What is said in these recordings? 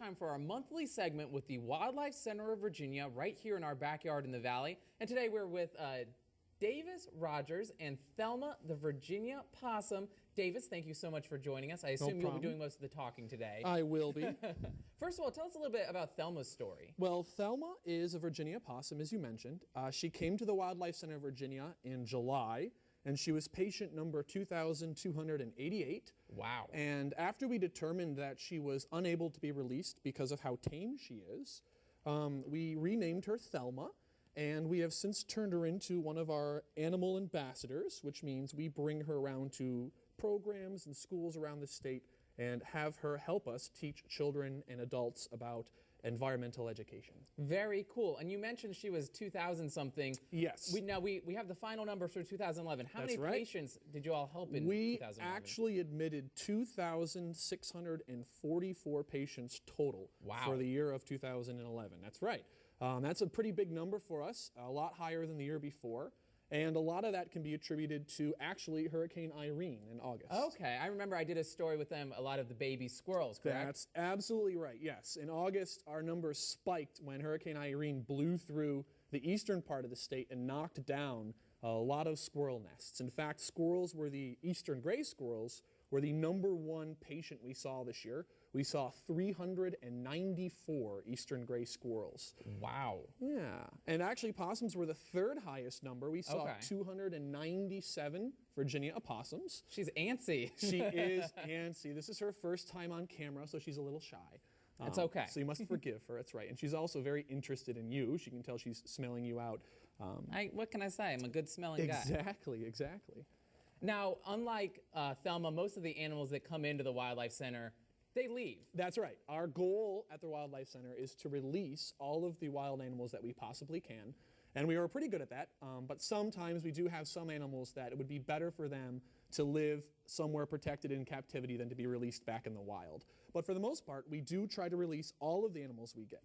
time for our monthly segment with the Wildlife Center of Virginia right here in our backyard in the Valley. And today we're with Davis Rogers and Thelma, the Virginia Opossum. Davis, thank you so much for joining us. I assume you'll be doing most of the talking today. I will be. First of all, tell us a little bit about Thelma's story. Well, Thelma is a Virginia opossum, as you mentioned. She came to the Wildlife Center of Virginia in July, and she was patient number 2,288. Wow. And after we determined that she was unable to be released because of how tame she is, we renamed her Thelma. And we have since turned her into one of our animal ambassadors, which means we bring her around to programs and schools around the state and have her help us teach children and adults about environmental education. Very cool. And you mentioned she was 2,000 something. Yes. We have the final numbers for 2011. How That's many right. patients did you all help in We 2011? actually admitted 2,644 patients total for the year of 2011. That's right. That's a pretty big number for us, a lot higher than the year before. And a lot of that can be attributed to actually Hurricane Irene in August. Okay, I remember I did a story with them, a lot of the baby squirrels, correct? That's absolutely right, yes. In August, our numbers spiked when Hurricane Irene blew through the eastern part of the state and knocked down a lot of squirrel nests. In fact, the eastern gray squirrels were the #1 patient we saw this year. We saw 394 eastern gray squirrels. Wow. Yeah. And actually, possums were the third highest number. We saw 297 Virginia opossums. She's antsy. She is antsy. This is her first time on camera, so she's a little shy. It's okay. So you must forgive her. That's right. And she's also very interested in you. She can tell she's smelling you out. What can I say? I'm a good smelling guy. Exactly. Now, unlike Thelma, most of the animals that come into the Wildlife Center, they leave. That's right. Our goal at the Wildlife Center is to release all of the wild animals that we possibly can. And we are pretty good at that. But sometimes we do have some animals that it would be better for them to live somewhere protected in captivity than to be released back in the wild. But for the most part, we do try to release all of the animals we get.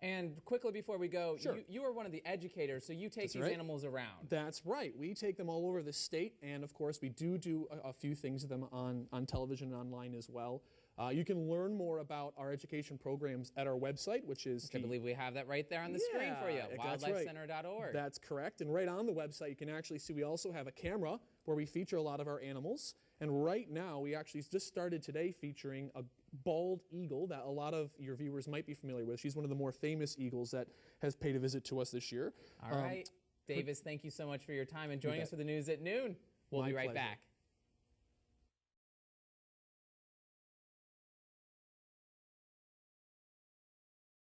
And quickly before we go, Sure. you are one of the educators, so you take these animals around. That's right. We take them all over the state, and of course we do a few things with them on television and online as well. You can learn more about our education programs at our website, which is I believe we have that right there on the screen for you, wildlifecenter.org. That's correct. And right on the website, you can actually see we also have a camera where we feature a lot of our animals. And right now, we actually just started today featuring a bald eagle that a lot of your viewers might be familiar with. She's one of the more famous eagles that has paid a visit to us this year. All right. Davis, thank you so much for your time and joining us for the news at noon. We'll be right back.